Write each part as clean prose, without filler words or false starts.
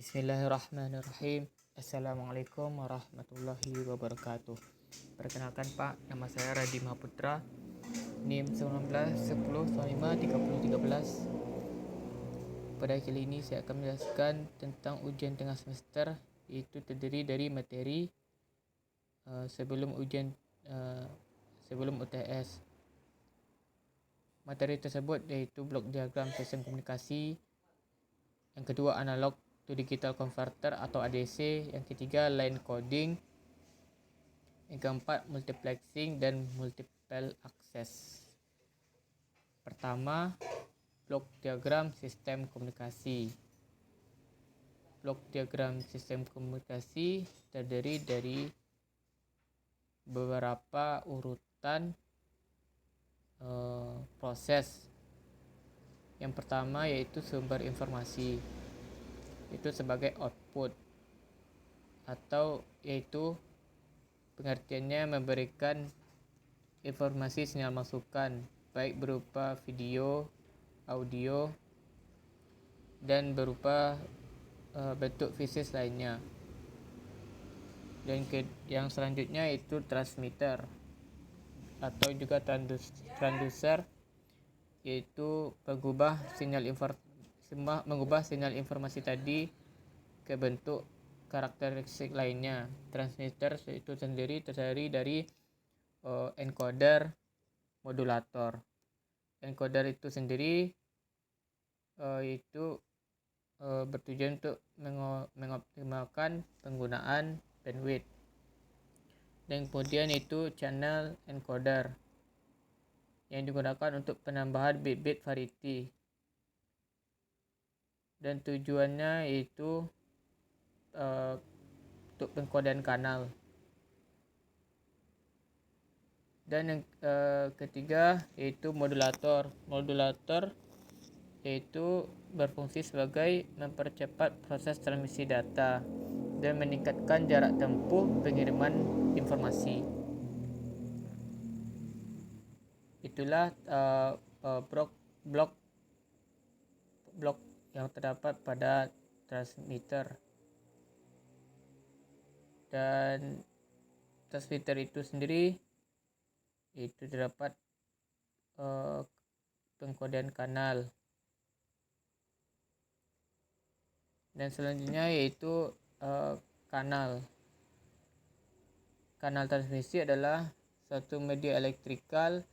Bismillahirrahmanirrahim. Assalamualaikum warahmatullahi wabarakatuh. Perkenalkan Pak, nama saya Radhi Mahaputra, NIM 1910153013. Pada kali ini saya akan menjelaskan tentang ujian tengah semester, iaitu terdiri dari materi sebelum UTS. Materi tersebut iaitu blok diagram sistem komunikasi, yang kedua analog to digital converter atau ADC, yang ketiga line coding, yang keempat multiplexing dan multiple access. Pertama, blok diagram sistem komunikasi. Blok diagram sistem komunikasi terdiri dari beberapa urutan proses. Yang pertama yaitu sumber informasi, itu sebagai output, atau yaitu pengertiannya memberikan informasi sinyal masukan, baik berupa video, audio, dan berupa bentuk fisik lainnya. Dan yang selanjutnya itu transmitter atau juga transducer, yaitu mengubah sinyal informasi tadi ke bentuk karakteristik lainnya. Transmitter itu sendiri terdiri dari encoder, modulator. Encoder itu sendiri itu bertujuan untuk mengoptimalkan penggunaan bandwidth. Dan kemudian itu channel encoder yang digunakan untuk penambahan bit-bit variety, dan tujuannya itu untuk pengkodean kanal. Dan yang ketiga yaitu modulator. Modulator yaitu berfungsi sebagai mempercepat proses transmisi data dan meningkatkan jarak tempuh pengiriman informasi. Itulah blok yang terdapat pada transmitter. Dan transmitter itu sendiri itu terdapat pengkodean kanal. Dan selanjutnya yaitu kanal. Kanal transmisi adalah suatu media elektrikal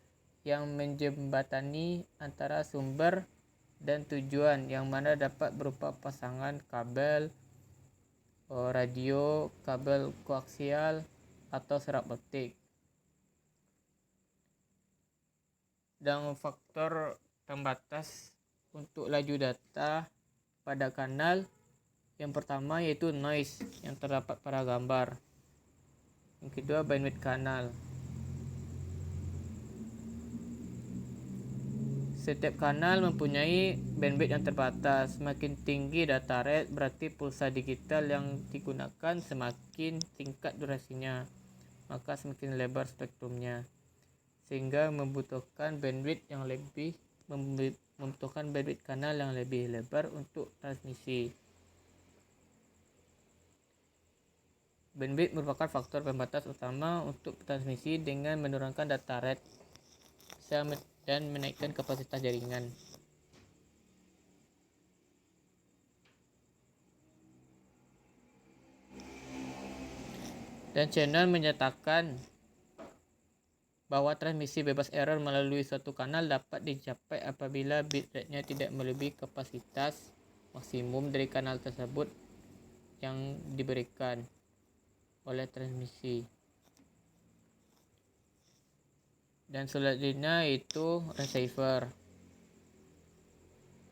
yang menjembatani antara sumber dan tujuan, yang mana dapat berupa pasangan kabel radio, kabel koaksial, atau serab optik. Dan faktor pembatas untuk laju data pada kanal yang pertama yaitu noise yang terdapat pada gambar. Yang kedua bandwidth kanal. Setiap kanal mempunyai bandwidth yang terbatas. Semakin tinggi data rate berarti pulsa digital yang digunakan semakin tingkat durasinya, maka semakin lebar spektrumnya, sehingga membutuhkan bandwidth kanal yang lebih lebar untuk transmisi. Bandwidth merupakan faktor pembatas utama untuk transmisi dengan menurunkan data rate dan menaikkan kapasitas jaringan. Dan channel menyatakan bahwa transmisi bebas error melalui suatu kanal dapat dicapai apabila bit rate-nya tidak melebihi kapasitas maksimum dari kanal tersebut yang diberikan oleh transmisi. Dan selanjutnya itu receiver.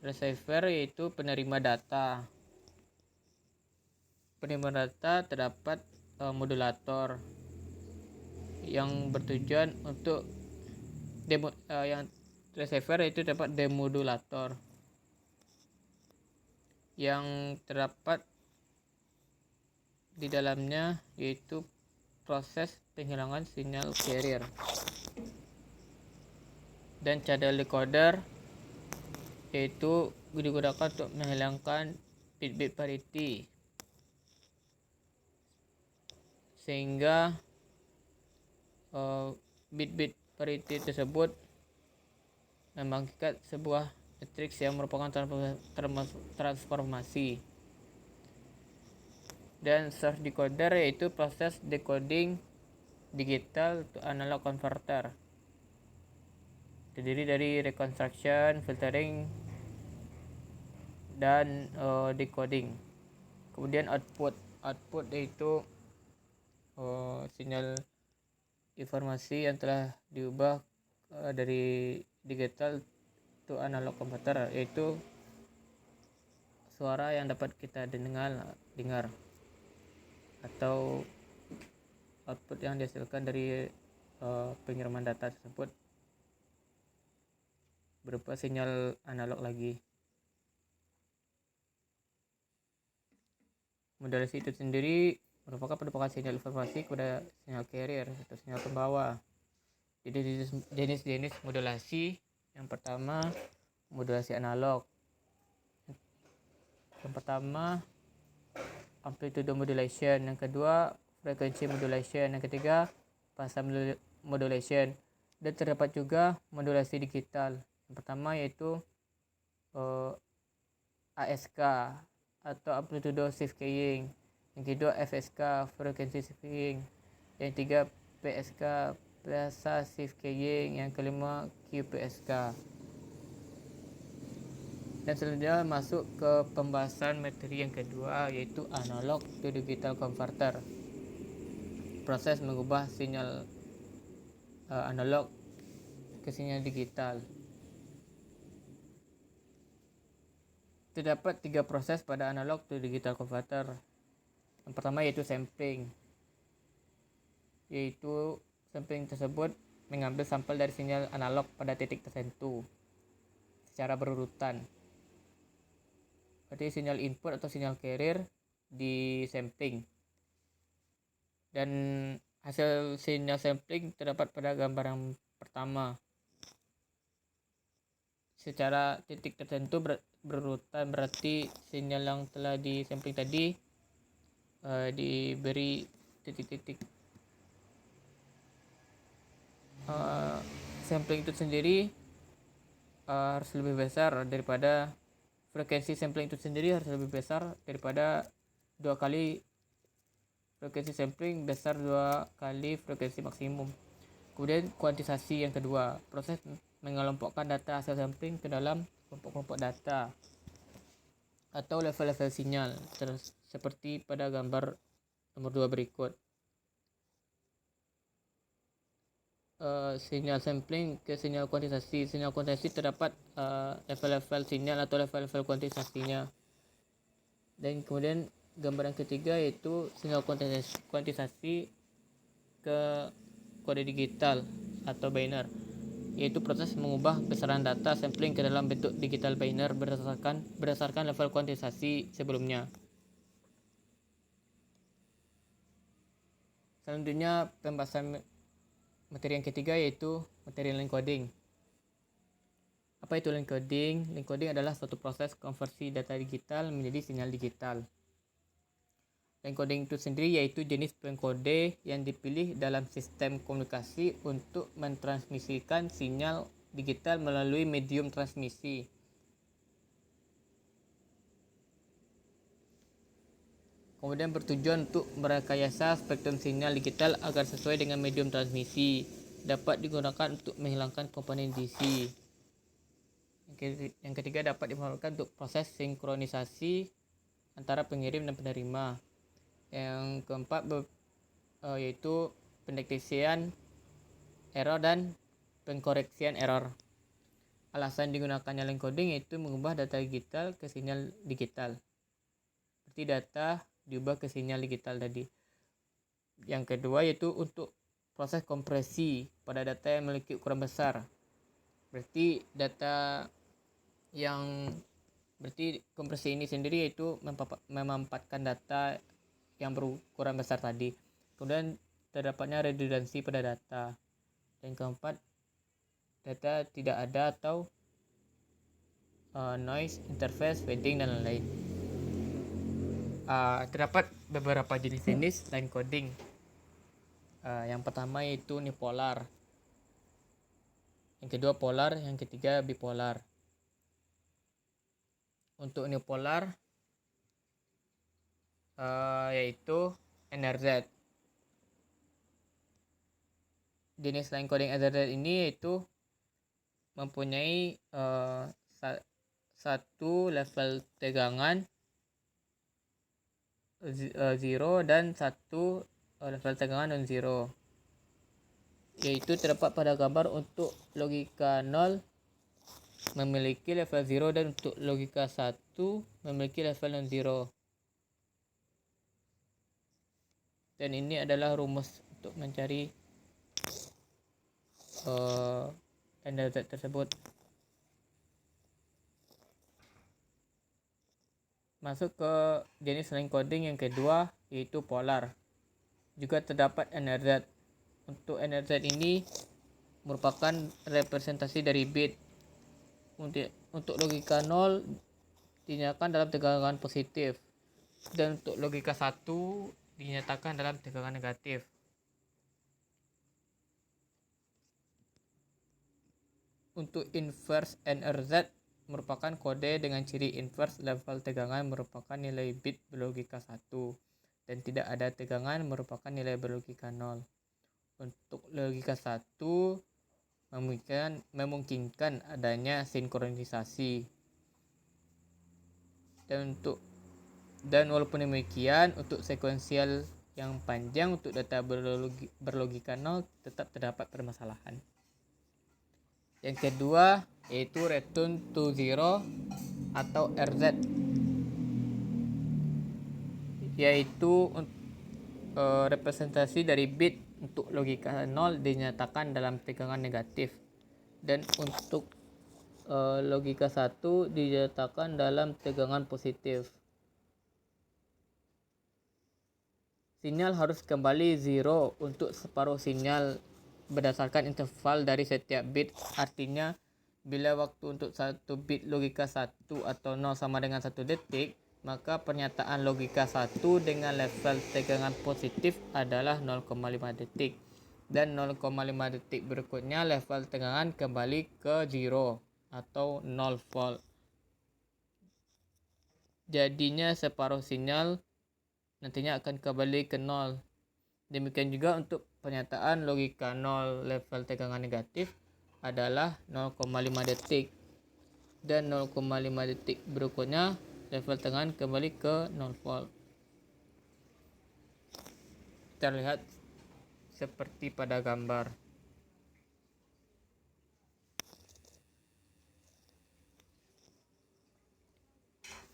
Receiver yaitu penerima data. Penerima data terdapat modulator yang bertujuan untuk yang receiver itu dapat demodulator yang terdapat di dalamnya yaitu proses penghilangan sinyal carrier. Dan channel decoder yaitu digunakan untuk menghilangkan bit-bit parity, sehingga bit-bit parity tersebut membangkitkan sebuah matriks yang merupakan transformasi. Dan source decoder yaitu proses decoding digital to analog converter, terdiri dari reconstruction, filtering, dan decoding. Kemudian output yaitu sinyal informasi yang telah diubah dari digital to analog converter, yaitu suara yang dapat kita dengar atau output yang dihasilkan dari pengiriman data tersebut berupa sinyal analog lagi. Modulasi itu sendiri merupakan penempatan sinyal informasi kepada sinyal carrier atau sinyal pembawa. Jadi jenis-jenis modulasi, yang pertama modulasi analog, yang pertama amplitude modulation, yang kedua frequency modulation, yang ketiga fase modulation, dan terdapat juga modulasi digital. Yang pertama yaitu ASK atau amplitude shift keying, yang kedua FSK frequency shifting, yang ketiga PSK phase shift keying, yang kelima QPSK. Dan selanjutnya masuk ke pembahasan materi yang kedua, yaitu analog to digital converter, proses mengubah sinyal analog ke sinyal digital. Terdapat 3 proses pada analog to digital converter. Yang pertama yaitu sampling, yaitu sampling tersebut mengambil sampel dari sinyal analog pada titik tertentu secara berurutan. Berarti sinyal input atau sinyal carrier di sampling, dan hasil sinyal sampling terdapat pada gambar yang pertama secara titik tertentu berurutan. Berarti sinyal yang telah di sampling tadi diberi titik-titik. Sampling itu sendiri harus lebih besar daripada frekuensi sampling itu sendiri harus lebih besar daripada 2 kali frekuensi sampling besar 2 kali frekuensi maksimum. Kemudian kuantisasi yang kedua, proses mengelompokkan data hasil sampling ke dalam kelompok-kelompok data atau level-level sinyal, seperti pada gambar nomor 2 berikut. Sinyal sampling ke sinyal kuantisasi. Sinyal kuantisasi terdapat level-level sinyal atau level-level kuantisasinya. Dan kemudian gambar yang ketiga yaitu sinyal kuantisasi ke kode digital atau binary, yaitu proses mengubah besaran data sampling ke dalam bentuk digital binary berdasarkan level kuantisasi sebelumnya. Selanjutnya pembahasan materi yang ketiga yaitu materi line coding. Apa itu line coding? Line coding adalah suatu proses konversi data digital menjadi sinyal digital. Line coding itu sendiri yaitu jenis pengkode yang dipilih dalam sistem komunikasi untuk mentransmisikan sinyal digital melalui medium transmisi. Kemudian bertujuan untuk merekayasa spektrum sinyal digital agar sesuai dengan medium transmisi. Dapat digunakan untuk menghilangkan komponen DC. Yang ketiga dapat dimanfaatkan untuk proses sinkronisasi antara pengirim dan penerima. Yang keempat yaitu pendeteksian error dan pengkoreksian error. Alasan digunakannya line coding yaitu mengubah data digital ke sinyal digital. Berarti data diubah ke sinyal digital tadi. Yang kedua yaitu untuk proses kompresi pada data yang memiliki ukuran besar. Berarti kompresi ini sendiri yaitu memanfaatkan data yang berukuran besar tadi. Kemudian terdapatnya redundansi pada data. Dan keempat, data tidak ada atau noise, interface, fading, dan lain-lain. Terdapat beberapa jenis-jenis line coding. Yang pertama yaitu unipolar, yang kedua polar, yang ketiga bipolar. Untuk unipolar yaitu NRZ. Jenis line coding NRZ ini yaitu mempunyai satu level tegangan 0 dan satu level tegangan non-zero, yaitu terdapat pada gambar. Untuk logika 0 memiliki level 0 dan untuk logika 1 memiliki level non-zero. Dan ini adalah rumus untuk mencari NRZ tersebut. Masuk ke jenis line coding yang kedua yaitu polar. Juga terdapat NRZ. Untuk NRZ ini merupakan representasi dari bit. Untuk logika 0 dinyatakan dalam tegangan positif, dan untuk logika 1 dinyatakan dalam tegangan negatif. Untuk inverse NRZ merupakan kode dengan ciri inverse level tegangan merupakan nilai bit berlogika 1 dan tidak ada tegangan merupakan nilai berlogika 0. Untuk logika 1 memungkinkan adanya sinkronisasi. Dan walaupun demikian, untuk sekuensial yang panjang untuk data berlogika 0 tetap terdapat permasalahan. Yang kedua yaitu return to zero atau RZ, yaitu representasi dari bit. Untuk logika 0 dinyatakan dalam tegangan negatif, dan untuk logika 1 dinyatakan dalam tegangan positif. Sinyal harus kembali 0 untuk separuh sinyal berdasarkan interval dari setiap bit. Artinya bila waktu untuk satu bit logika 1 atau 0 sama dengan 1 detik, maka pernyataan logika 1 dengan level tegangan positif adalah 0,5 detik, dan 0,5 detik berikutnya level tegangan kembali ke 0 atau 0 volt. Jadinya separuh sinyal nantinya akan kembali ke 0. Demikian juga untuk pernyataan logika 0 level tegangan negatif adalah 0,5 detik, dan 0,5 detik berikutnya level tegangan kembali ke 0 volt. Terlihat seperti pada gambar.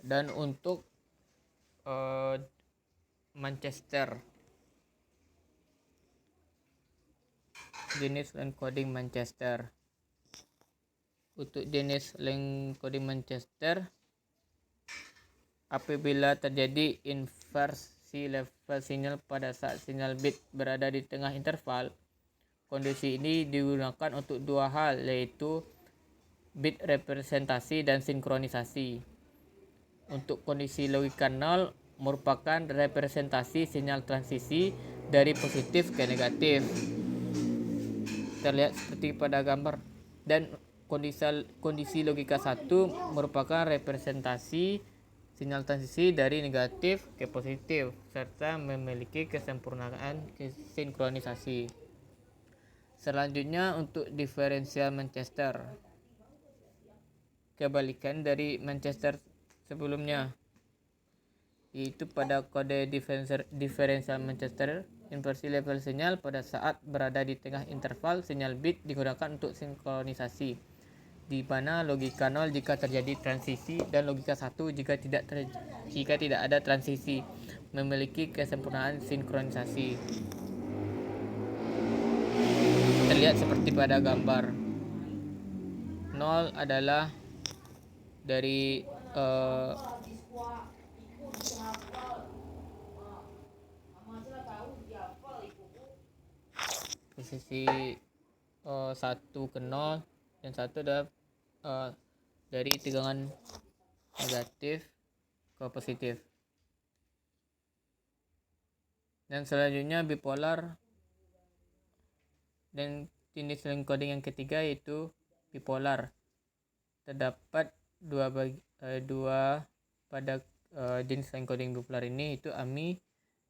Dan untuk Manchester, jenis line coding Manchester. Untuk jenis line coding Manchester, apabila terjadi inversi level sinyal pada saat sinyal bit berada di tengah interval, kondisi ini digunakan untuk dua hal, yaitu bit representasi dan sinkronisasi. Untuk kondisi logika 0 merupakan representasi sinyal transisi dari positif ke negatif, terlihat seperti pada gambar. Dan kondisi logika 1 merupakan representasi sinyal transisi dari negatif ke positif serta memiliki kesempurnaan sinkronisasi. Selanjutnya untuk diferensial Manchester, kebalikan dari Manchester sebelumnya, yaitu pada kode diferensial Manchester, inversi level sinyal pada saat berada di tengah interval sinyal bit digunakan untuk sinkronisasi, di mana logika 0 jika terjadi transisi dan logika 1 jika tidak ada transisi, memiliki kesempurnaan sinkronisasi. Terlihat seperti pada gambar. 0 adalah dari posisi 1 ke 0, dan 1 adalah dari tegangan negatif ke positif. Dan selanjutnya bipolar, dan jenis encoding yang ketiga yaitu bipolar. Terdapat dua pada jenis encoding bipolar ini, yaitu AMI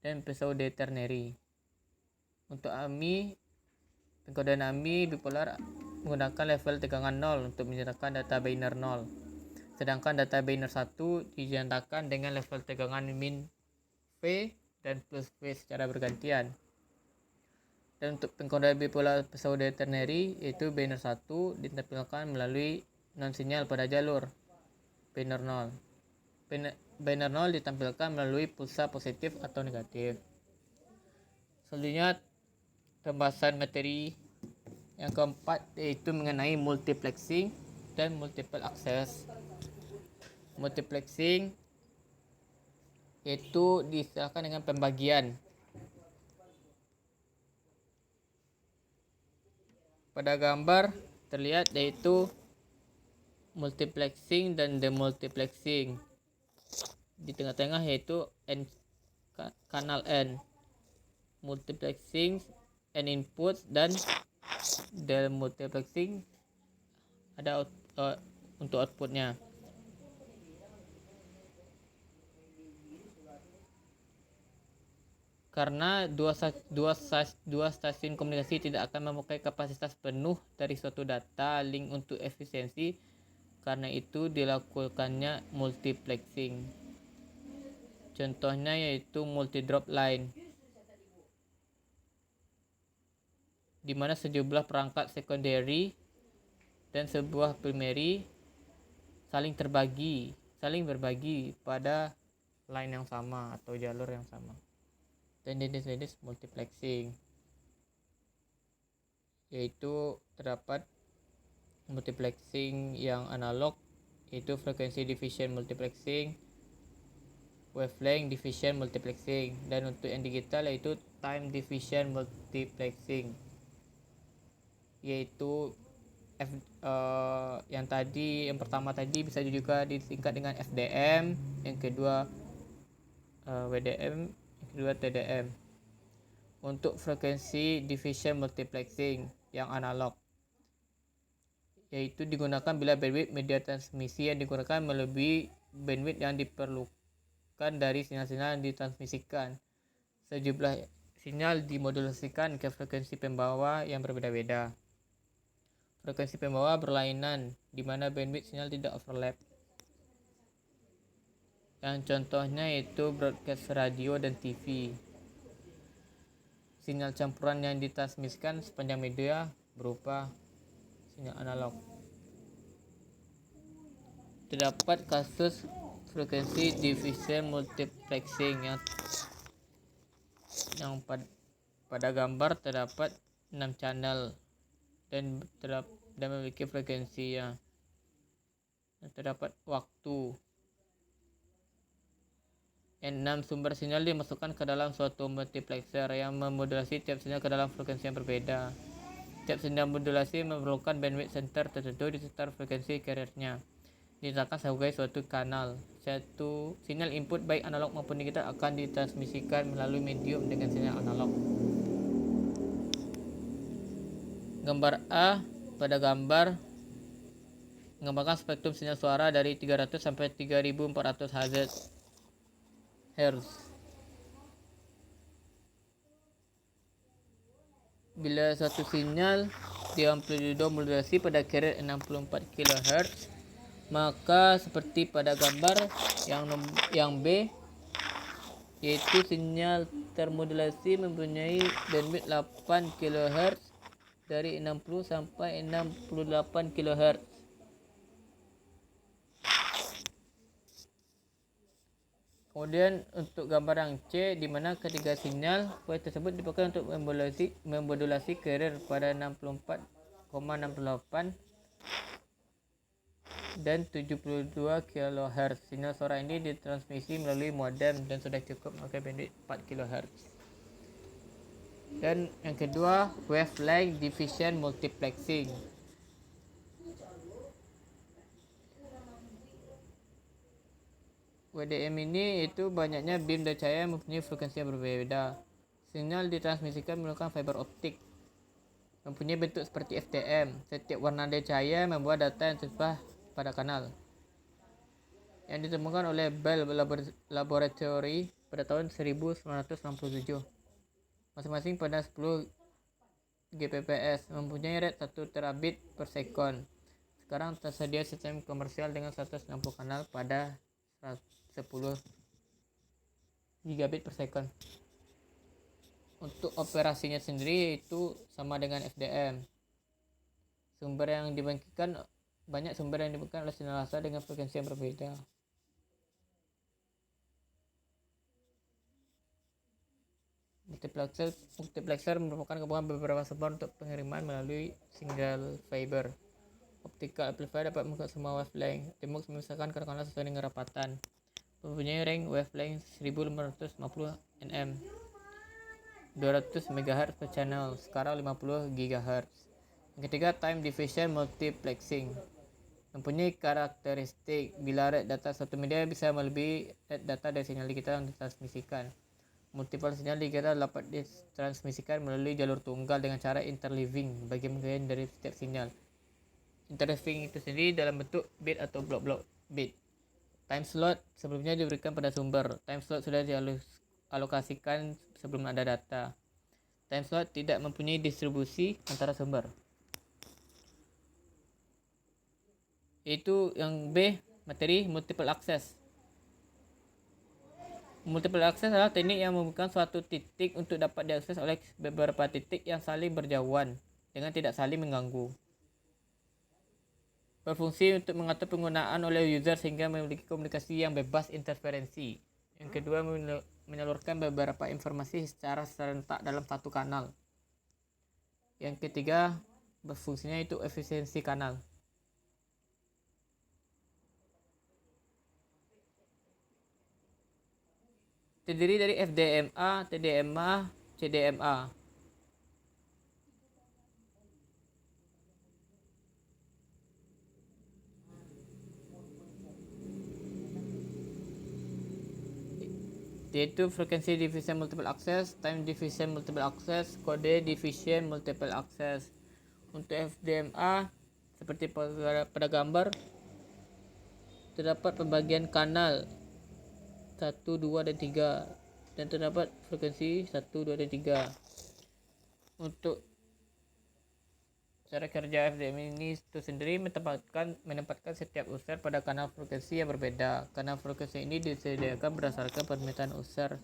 dan pseudo ternary. Untuk AMI, pengkodean AMI bipolar menggunakan level tegangan 0 untuk menyertakan data biner 0. Sedangkan data biner 1 dinyatakan dengan level tegangan min V dan plus V secara bergantian. Dan untuk pengkodean bipolar pseudo ternary, yaitu biner 1 ditampilkan melalui non sinyal pada jalur biner 0. Biner 0 ditampilkan melalui pulsa positif atau negatif. Selanjutnya pembahasan materi yang keempat yaitu mengenai multiplexing dan multiple access. Multiplexing yaitu diistilahkan dengan pembagian. Pada gambar terlihat yaitu multiplexing dan demultiplexing. Di tengah-tengah yaitu kanal N. Multiplexing N input dan demultiplexing ada untuk outputnya. Karena dua stasiun komunikasi tidak akan memakai kapasitas penuh dari suatu data link untuk efisiensi, karena itu dilakukannya multiplexing. Contohnya yaitu multi-drop line, di mana sejumlah perangkat secondary dan sebuah primary saling berbagi pada line yang sama atau jalur yang sama. Dan jenis multiplexing yaitu terdapat multiplexing yang analog yaitu frekuensi division multiplexing, wavelength division multiplexing, dan untuk yang digital yaitu time division multiplexing, yaitu yang pertama tadi bisa juga disingkat dengan FDM, yang kedua WDM, yang kedua TDM. Untuk frekuensi division multiplexing yang analog yaitu digunakan bila bandwidth media transmisi yang digunakan melebihi bandwidth yang diperlukan dari sinyal-sinyal yang ditransmisikan. Sejumlah sinyal dimodulasikan ke frekuensi pembawa yang berbeda-beda. Frekuensi pembawa berlainan di mana bandwidth sinyal tidak overlap. Yang contohnya yaitu broadcast radio dan TV. Sinyal campuran yang ditransmisikan sepanjang media berupa sinyal analog. Terdapat kasus frekuensi division multiplexing yang pada gambar terdapat 6 channel dan memiliki frekuensi yang terdapat waktu. 6 sumber sinyal dimasukkan ke dalam suatu multiplexer yang memodulasi tiap sinyal ke dalam frekuensi yang berbeda. Tiap sinyal modulasi memerlukan bandwidth center tertentu di sekitar frekuensi carrier-nya. Dinyatakan sebagai suatu kanal. Satu sinyal input baik analog maupun digital akan ditransmisikan melalui medium dengan sinyal analog. Gambar A pada gambar menggambarkan spektrum sinyal suara dari 300 sampai 3400 Hz. Bila suatu sinyal di amplitudo modulasi pada carrier 64 kHz, maka seperti pada gambar yang B, yaitu sinyal termodulasi mempunyai bandwidth 8 kHz dari 60 sampai 68 kHz. Kemudian untuk gambar yang C, di mana ketiga sinyal voice tersebut dipakai untuk memodulasi carrier pada 64,68 dan 72 kHz. Sinyal suara ini ditransmisi melalui modem dan sudah cukup memakai bandwidth 4 kHz. Dan yang kedua, wavelength division multiplexing. WDM ini itu banyaknya beam dan cahaya mempunyai frekuensi yang berbeda. Sinyal ditransmisikan menggunakan fiber optik. Mempunyai bentuk seperti FDM. Setiap warna cahaya membawa data yang tersebar pada kanal. Yang ditemukan oleh Bell Laboratory pada tahun 1967. Masing-masing pada 10 Gbps, mempunyai rate 1 terabit per sekon. Sekarang tersedia sistem komersial dengan 160 kanal pada 10 gigabit per sekon. Untuk operasinya sendiri itu sama dengan FDM. Banyak sumber yang dibangkitkan oleh sinyal laser dengan frekuensi yang berbeda. Multiplexer merupakan gabungan beberapa sumber untuk pengiriman melalui single fiber. Optical amplifier dapat mengangkat semua wavelength. Demux memisahkan kanal sesuai dengan rapatan. Mempunyai range wavelength 1550 nm, 200 MHz per channel, sekarang 50 GHz. Yang ketiga, time division multiplexing. Mempunyai karakteristik bila rate data satu media bisa melebihi rate data dari sinyal digital yang ditransmisikan. Multiple sinyal digital dapat ditransmisikan melalui jalur tunggal dengan cara interleaving bagian-bagian dari setiap sinyal. Interleaving itu sendiri dalam bentuk bit atau blok-blok bit. Time slot sebelumnya diberikan pada sumber. Time slot sudah dialokasikan sebelum ada data. Time slot tidak mempunyai distribusi antara sumber. Itu yang B, materi multiple access. Multiple access adalah teknik yang membuka suatu titik untuk dapat diakses oleh beberapa titik yang saling berjauhan dengan tidak saling mengganggu. Berfungsi untuk mengatur penggunaan oleh user sehingga memiliki komunikasi yang bebas interferensi. Yang kedua, menyalurkan beberapa informasi secara serentak dalam satu kanal. Yang ketiga, berfungsinya itu efisiensi kanal. Terdiri dari FDMA, TDMA, CDMA. Yaitu frekuensi division multiple access, time division multiple access, kode division multiple access. Untuk FDMA, seperti pada gambar, terdapat pembagian kanal 1, 2, dan 3, dan terdapat frekuensi 1, 2, dan 3. Untuk cara kerja FDM ini itu sendiri menempatkan setiap user pada kanal frekuensi yang berbeda. Kanal frekuensi ini disediakan berdasarkan permintaan user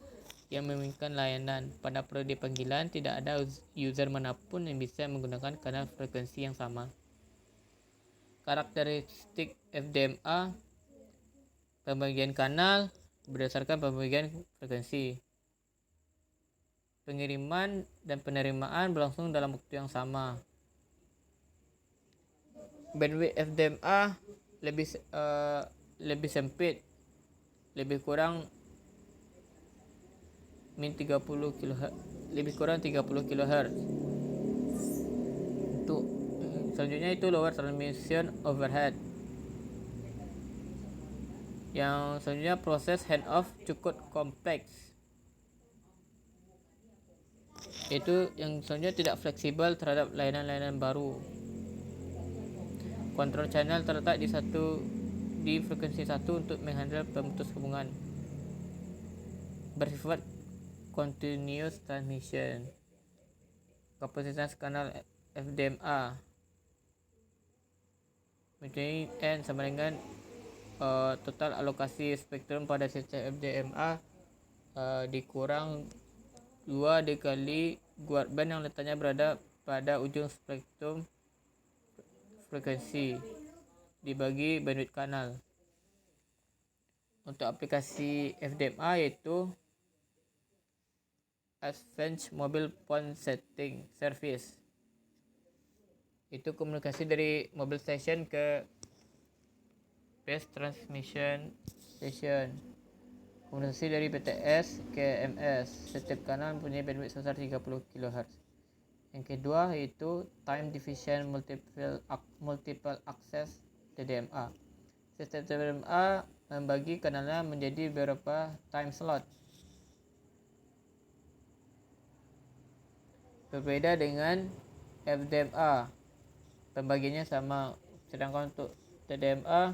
yang menginginkan layanan. Pada periode panggilan, tidak ada user manapun yang bisa menggunakan kanal frekuensi yang sama. Karakteristik FDMA: pembagian kanal berdasarkan pembagian frekuensi. Pengiriman dan penerimaan berlangsung dalam waktu yang sama. Bandwidth FDMA lebih sempit, lebih kurang 30 kHz, lebih kurang 30 kHz. Untuk selanjutnya itu lower transmission overhead. Yang selanjutnya proses handoff cukup kompleks. Itu yang selanjutnya tidak fleksibel terhadap layanan-layanan baru. Kontrol channel terletak di frekuensi 1 untuk menghandle pemutus hubungan. Bersifat continuous transmission. Kapasitas kanal FDMA mempunyai N sama dengan total alokasi spektrum pada sistem FDMA dikurang 2 dikali guard band yang letaknya berada pada ujung spektrum frekuensi dibagi bandwidth kanal. Untuk aplikasi FDMA yaitu Advanced Mobile Phone Setting Service. Itu komunikasi dari mobile station ke base transmission station. Komunikasi dari BTS ke MS. Setiap kanal mempunyai bandwidth sebesar 30 kHz. Yang kedua yaitu Time Division Multiple Access TDMA. Sistem TDMA membagi kanalnya menjadi beberapa time slot. Berbeda dengan FDMA, pembagiannya sama, sedangkan untuk TDMA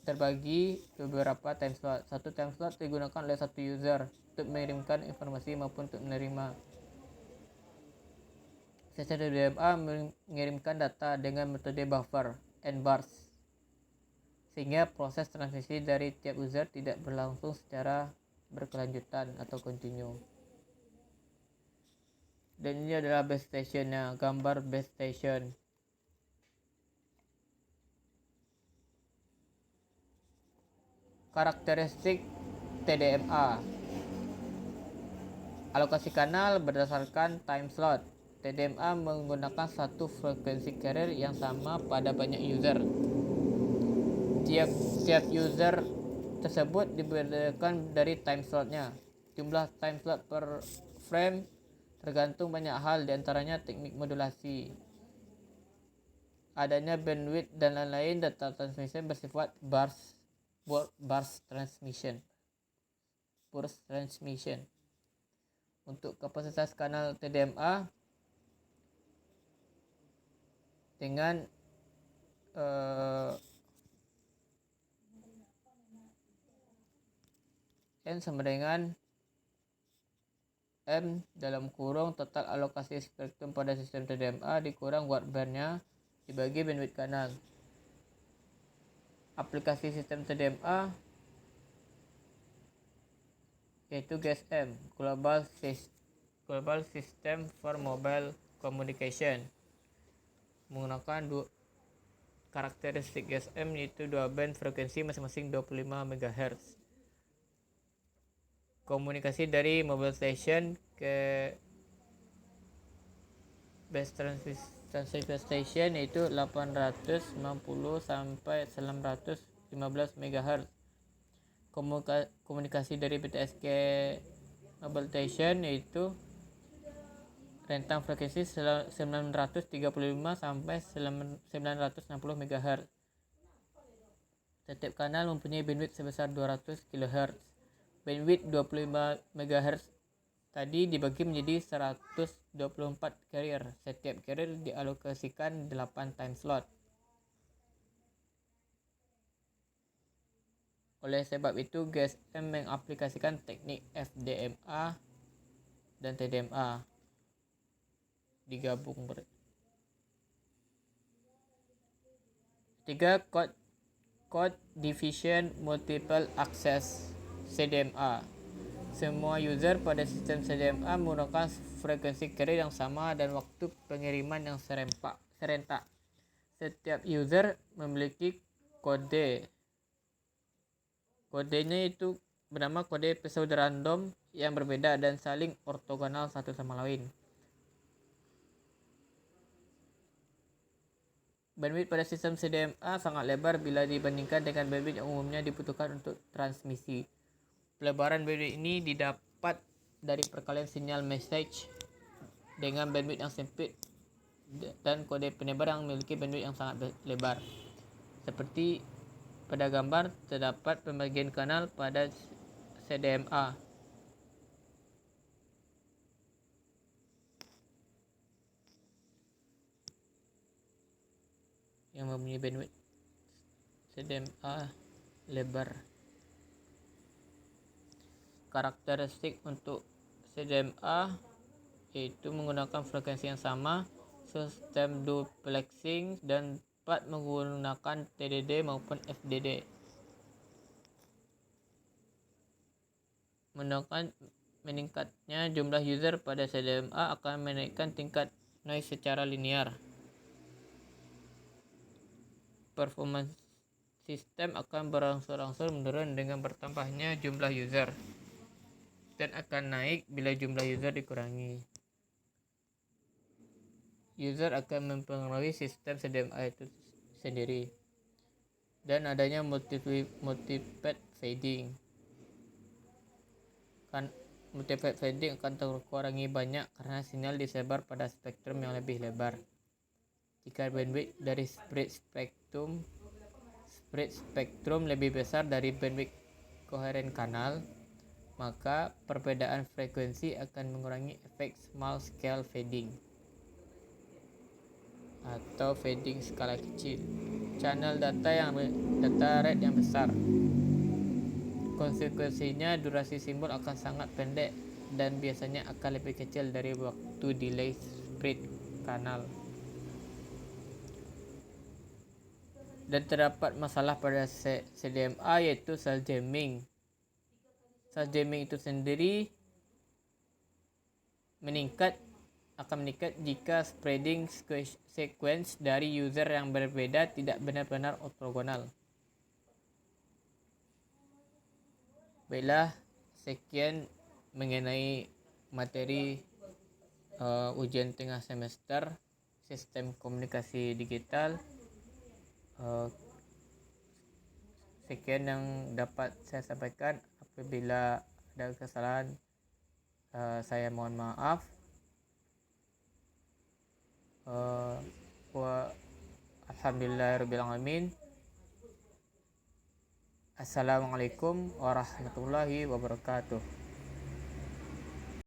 terbagi beberapa time slot. Satu time slot digunakan oleh satu user untuk mengirimkan informasi maupun untuk menerima. Sistem TDMA mengirimkan data dengan metode buffer and bars, sehingga proses transmisi dari tiap user tidak berlangsung secara berkelanjutan atau kontinu. Dan ini adalah base stationnya, gambar base station. Karakteristik TDMA. Alokasi kanal berdasarkan time slot. TDMA menggunakan satu frekuensi carrier yang sama pada banyak user. Tiap user tersebut dibedakan dari time slotnya. Jumlah time slot per frame tergantung banyak hal, diantaranya teknik modulasi, adanya bandwidth dan lain-lain. Data transmission bersifat burst transmission. Untuk kapasitas kanal TDMA dengan N sama dengan M dalam kurung total alokasi spektrum pada sistem TDMA dikurang widebandnya dibagi bandwidth kanal. Aplikasi sistem TDMA yaitu GSM, Global System for Mobile Communication, menggunakan karakteristik GSM yaitu dua band frekuensi masing-masing 25 MHz. Komunikasi dari mobile station ke base transceiver station yaitu 890 sampai 915 MHz. Komunikasi dari BTS ke mobile station yaitu rentang frekuensi 935 sampai 960 MHz. Setiap kanal mempunyai bandwidth sebesar 200 kHz. Bandwidth 25 MHz tadi dibagi menjadi 124 carrier. Setiap carrier dialokasikan 8 time slot. Oleh sebab itu, GSM mengaplikasikan teknik FDMA dan TDMA digabung. Ketiga, Code Division Multiple Access CDMA. Semua user pada sistem CDMA menggunakan frekuensi carrier yang sama dan waktu pengiriman yang serentak. Setiap user memiliki kode. Kodenya itu bernama kode pseudo random yang berbeda dan saling ortogonal satu sama lain. Bandwidth pada sistem CDMA sangat lebar bila dibandingkan dengan bandwidth yang umumnya dibutuhkan untuk transmisi. Pelebaran bandwidth ini didapat dari perkalian sinyal message dengan bandwidth yang sempit dan kode penyebar yang memiliki bandwidth yang sangat lebar. Seperti pada gambar terdapat pembagian kanal pada CDMA. Yang mempunyai bandwidth CDMA lebar. Karakteristik untuk CDMA yaitu menggunakan frekuensi yang sama, sistem duplexing, dan dapat menggunakan TDD maupun FDD. Meningkatnya jumlah user pada CDMA akan menaikkan tingkat noise secara linear. Performance sistem akan berangsur-angsur menurun dengan bertambahnya jumlah user dan akan naik bila jumlah user dikurangi. User akan mempengaruhi sistem CDMA itu sendiri. Dan adanya multipad fading. Multipad fading akan terkurangi banyak karena sinyal disebar pada spektrum yang lebih lebar. Jika bandwidth dari spread spektrum lebih besar dari bandwidth koheren kanal, maka perbedaan frekuensi akan mengurangi efek small scale fading atau fading skala kecil. Channel data rate yang besar. Konsekuensinya durasi simbol akan sangat pendek dan biasanya akan lebih kecil dari waktu delay spread kanal. Dan terdapat masalah pada CDMA yaitu cell jamming. Cell jamming itu sendiri akan meningkat jika spreading sequence dari user yang berbeda tidak benar-benar ortogonal. Baiklah, sekian mengenai materi ujian tengah semester sistem komunikasi digital. Sekian yang dapat saya sampaikan. Apabila ada kesalahan, saya mohon maaf. Alhamdulillahirabbil alamin. Assalamualaikum warahmatullahi wabarakatuh.